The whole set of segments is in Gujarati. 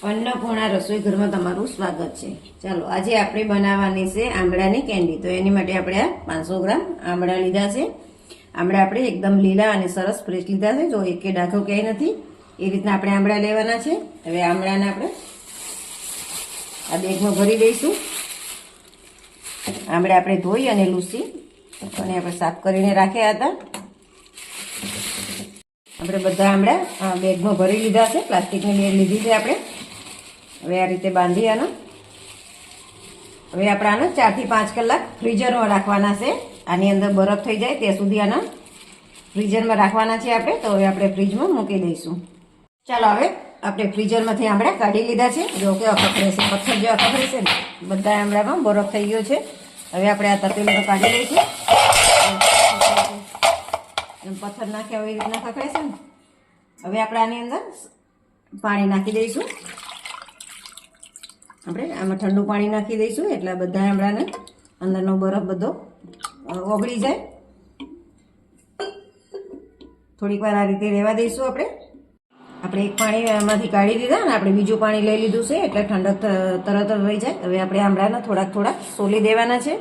अन्नपूर्णा रसोई घर में तमारुं स्वागत है। चलो आज आपणे बनाववानी छे आमळानी केन्डी। तो एनी माटे आपणे 500 ग्राम आमळा लीधा छे। आमळा आपणे एकदम लीला अने सरस फ्रेश लीधा छे, जो एके डाघो क्यांय नथी ए रीतना आपणे आमळा लेवाना छे। हवे आमळाने आपणे आ बेगमां भरी दईशुं। आमळा आपणे धोई अने लूसी अने आपणे साफ करीने राख्या हता। આપણે બધા આમળા બેગમાં ભરી લીધા છે। પ્લાસ્ટિકની બેગ લીધી છે આપણે। હવે આ રીતે બાંધી આનો હવે આપણે આને 4 થી 5 કલાક ફ્રીઝરમાં રાખવાના છે। આની અંદર બરફ થઈ જાય ત્યાં સુધી આના ફ્રીઝરમાં રાખવાના છે આપણે। તો હવે આપણે ફ્રીજમાં મૂકી દઈશું। ચાલો હવે આપણે ફ્રીઝરમાંથી આમળા કાઢી લીધા છે। જો કે અખખડે છે, પથ્થર જેવા અખખડે છે ને, બધા આમળામાં બરફ થઈ ગયો છે। હવે આપણે આ તપેલીમાં કાઢી લઈશું। पत्थर नाख्या हुई रीतना खखड़े छे ने। हवे आपणे आनी अंदर पाणी नाखी दईशुं। आपणे आमां ठंडू पाणी नाखी दईशुं એટલે બધા આમળાને અંદરનો બરફ બધો ઓગળી જાય। થોડીક વાર આ રીતે રહેવા દઈશું આપણે। આપણે એક પાણીમાંથી કાઢી દીધા ને આપણે બીજું પાણી લઈ લીધું છે એટલે ઠંડક તરત જ રહી જાય। હવે આપણે આમળાને થોડાક થોડાક સોલી દેવાના છે।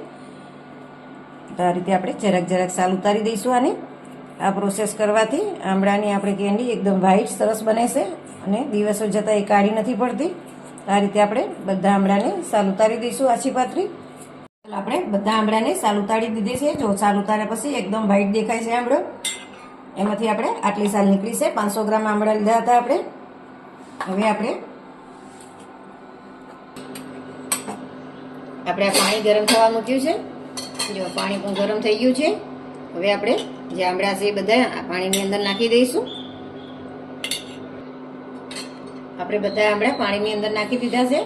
તો આ રીતે આપણે જરાક જરાક સાલ ઉતારી દઈશું આને। आ प्रोसेस करवाथी आमळानी आपणे केन्डी एकदम व्हाइट सरस बने छे अने दिवसो जता ए काळी नथी पड़ती। आ रीते आपणे बधा आमळाने साल उतारी दईशुं आછી पातरी। आपणे बधा आमळाने साल उतारी दीधी छे। जो साल उतार्या पछी एकदम व्हाइट देखाय छे आमळो। एमांथी आपणे आटली साल નીકળી छे। 500 ग्राम आमळा લીધા હતા આપણે। હવે આપણે આ પાણી ગરમ થવા મૂક્યું છે। જો પાણી પણ ગરમ થઈ ગયું છે। હવે આપણે જે આમળા છે બધા આ પાણીની અંદર નાખી દઈશું। આપણે બધા આમળા પાણીની અંદર નાખી દીધા છે।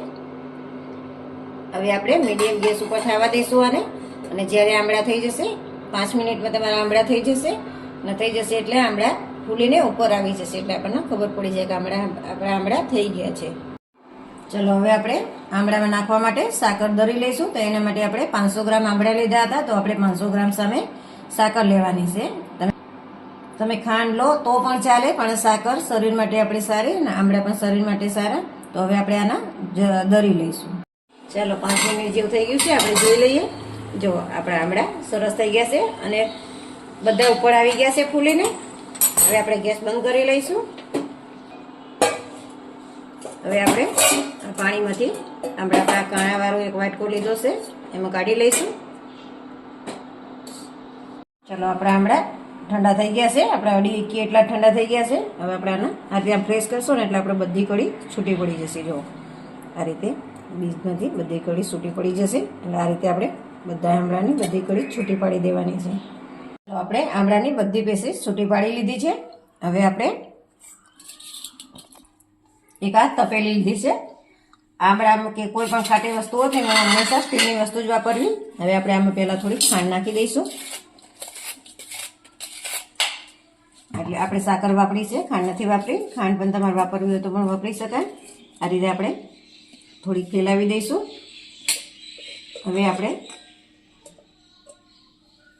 હવે આપણે મીડિયમ ગેસ ઉપર થવા દઈશું આને। અને જ્યારે આમળા થઈ જશે 5 મિનિટમાં તમારા આમળા થઈ જશે અને થઈ જશે એટલે આમળા ફૂલીને ઉપર આવી જશે એટલે આપણને ખબર પડી જાય કે આપણા આમળા થઈ ગયા છે। ચલો હવે આપણે આમળામાં નાખવા માટે સાકર દરી લઈશું। તો એના માટે આપણે 500 ગ્રામ આમળા લીધા હતા। તો આપણે 500 ગ્રામ સામે साकर लेवानी छे। तमे खांड लो तो पण चाले, पण साकर शरीर माटे आपणे सारी अने आमळा पण शरीर माटे सारा। तो हवे आपणे आना दरी लईशुं। चलो 5 मिनिट जेवुं थई गयुं छे, आपणे जोई लईए। जो आपणा आमळा सरस थई गया छे अने बधा उपर आवी गया छे फूलीने। हवे आपणे गैस बंध करी लईशुं। हवे आपणे पाणीमांथी आमळा आपणा काणावाळो एक वाटको लीधो छे एमां काढी लईशुं। चलो अपना आमळा ठंडा थई गया छे। आपणे अडी एकी एटला ठंडा थई गया छे। हवे आपणे आने आ रीते प्रेस करशो ने એટલે આપણે બધી કળી છૂટી પડી જશે। જો આ રીતે બીજમાંથી બધી કળી છૂટી પડી જશે। એટલે આ રીતે આપણે બધા આમળાની બધી કળી છૂટી પાડી દેવાની છે। તો આપણે આમળાની બધી પીસીસ છૂટી પાડી લીધી છે। હવે આપણે એક આ તપેલી લીધી છે। આમળામાં કે કોઈ પણ ખાટી વસ્તુ હોય તેમાં હંમેશા સ્ટીલની વસ્તુ જ વાપરવી। હવે આપણે આમાં પહેલા થોડી ખાંડ નાખી દઈશું। એટલે આપણે સાકર વાપરી છે, ખાંડ નથી વાપરી। ખાંડ પણ તમારે વાપરવી હોય તો પણ વાપરી શકાય। આ રીતે આપણે થોડી ફેલાવી દઈશું। હવે આપણે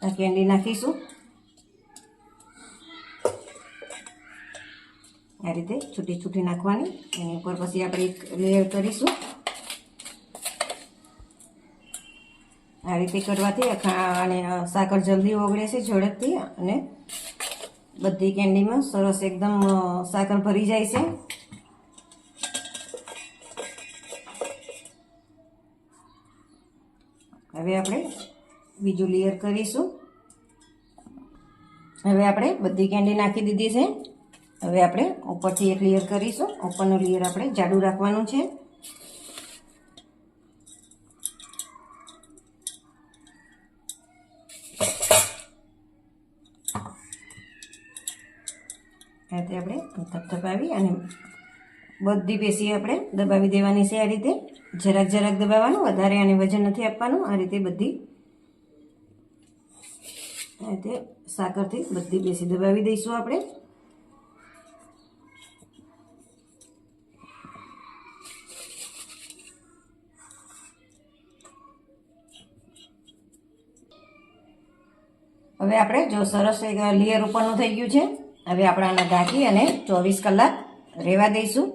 આ કેન્ડી નાખીશું। આ રીતે છૂટી છૂટી નાખવાની। એની ઉપર પછી આપણે એક લેયર કરીશું। આ રીતે કરવાથી અને સાકર જલ્દી ઓગળે છે ઝડપથી અને बधी केन्डी में सरस एकदम साकर भरी जाए छे। हवे आपणे बीजू लेयर करीशुं। हवे आपणे बधी केन्डी नाखी दीधी छे। हवे आपणे उपरथी एक लेयर करीशुं। उपरनो लेयर आपणे जाडू राखवानुं छे। આપણે થપથપાવી અને બધી પેશી આપણે દબાવી દેવાની છે। આ રીતે જરાક જરાક દબાવવાનું, વધારે આને વજન નથી આપવાનું। આ રીતે બધી આ રીતે સાકરથી બધી પેશી દબાવી દઈશું આપણે। હવે આપણે જો સરસ એક લેયર ઉપરનું થઈ ગયું છે। હવે આપણે આને ઢાંકી અને 24 કલાક રહેવા દઈશું।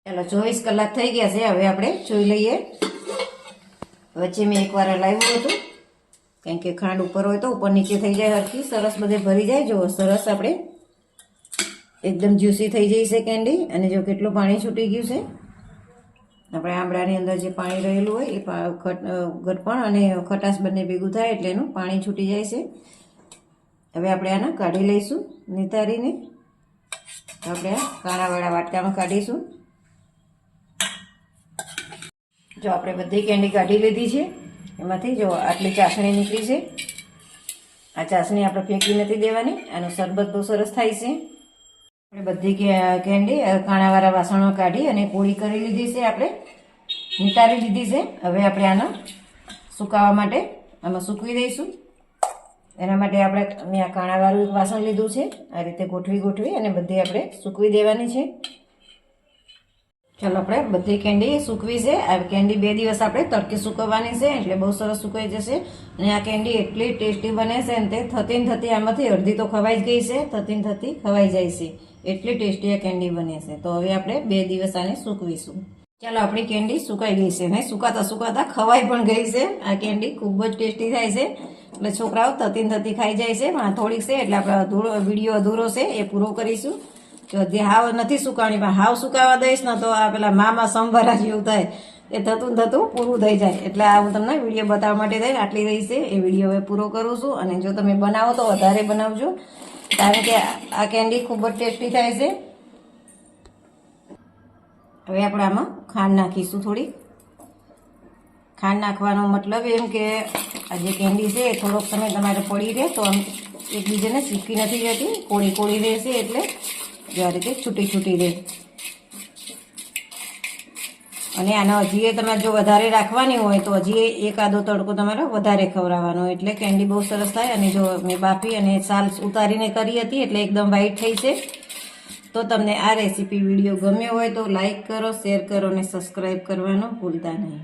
ચાલો 24 કલાક થઈ ગયા છે. હવે આપણે જોઈ લઈએ. વચ્ચે મેં એકવાર હલાવ્યું હતું, કારણ કે ખાંડ ઉપર હોય તો ઉપર નીચે થઈ જાય હરખી, સરસ બધે ભરી જાય. જો સરસ આપણે એકદમ જ્યુસી થઈ જાય છે કેન્ડી. અને જો કેટલું પાણી છૂટી ગયું છે. આપણે આંબળાની અંદર જે પાણી રહેલું હોય એ ગળપણ અને ખટાશ બંને ભેગું થાય એટલે એનું પાણી છૂટી જાય છે. હવે આપણે આને કાઢી લઈશું નિતારીને. આપણે આ કાણાવાળા વાટકામાં કાઢીશું. જો આપણે બધી કેન્ડી કાઢી લીધી છે. એમાંથી જો આટલી ચાસણી નીકળી છે. આ ચાસણી આપણે ફેંકી નથી દેવાની. આનું શરબત બહુ સરસ થાય છે. આપણે બધી કેન્ડી કાણાવાળા વાસણમાં કાઢી અને કોળી કરી લીધી છે. આપણે નિતારી લીધી છે. હવે આપણે આને સુકાવવા માટે આમાં સૂકવી દઈશું. એના માટે મેં આ કાણાવાળું વાસણ લીધું છે. આ રીતે ગોઠવી અને બધી આપણે સૂકવી દેવાની છે. ચાલો આપણે બધી કેન્ડી સૂકવી છે. આ કેન્ડી 2 દિવસ આપણે તડકે સૂકવવાની છે, એટલે બહુ સરસ સુકાઈ જશે. અને આ કેન્ડી એટલી ટેસ્ટી બને છે ને તે થતી આમાંથી અડધી તો ખવાઈ જ ગઈ છે. થતી ખવાઈ જાય છે. એટલી ટેસ્ટી આ કેન્ડી બને છે. તો હવે આપણે 2 દિવસ આને સૂકવીશું. ચાલો આપણી કેન્ડી સુકાઈ ગઈ છે ને સુકાતા ખવાઈ પણ ગઈ છે. આ કેન્ડી ખૂબ જ ટેસ્ટી થાય છે. એટલે છોકરાઓ થતી ખાઈ જાય છે. પણ થોડીક છે એટલે આપણે વિડીયો અધૂરો છે એ પૂરો કરીશું. જો જે હાવ નથી સુકાણી, પણ હાવ સુકાવા દઈશ ને તો આ પેલા મામા સંભારા જેવું થાય. એ થતું પૂરું થઈ જાય. એટલે આ હું તમને વિડીયો બતાવવા માટે થઈને આટલી રહી છે એ વિડીયો હવે પૂરો કરું છું. અને જો તમે બનાવો તો વધારે બનાવજો, કારણ કે આ કેન્ડી ખૂબ જ ટેસ્ટી થાય છે. હવે આપણે આમાં ખાંડ નાખીશું. થોડી ખાંડ નાખવાનો મતલબ એમ કે આ જે કેન્ડી છે એ થોડોક સમય તમારે પડી રહે તો આમ એકબીજાને ચીપકી નથી રહેતી, કોળી રહેશે. એટલે જો આ રીતે છૂટી રહે. અને આના હજી તમારે જો વધારે રાખવાની હોય તો હજી એકાદો તડકો તમારે વધારે ખવડાવવાનો, એટલે કેન્ડી બહુ સરસ થાય. અને જો મેં બાફી અને સાલ ઉતારીને કરી હતી એટલે એકદમ વ્હાઈટ થઈ છે. તો તમને આ રેસીપી વિડીયો ગમ્યો હોય તો લાઈક કરો, શેર કરો અને સબસ્ક્રાઈબ કરવાનું ભૂલતા નહીં.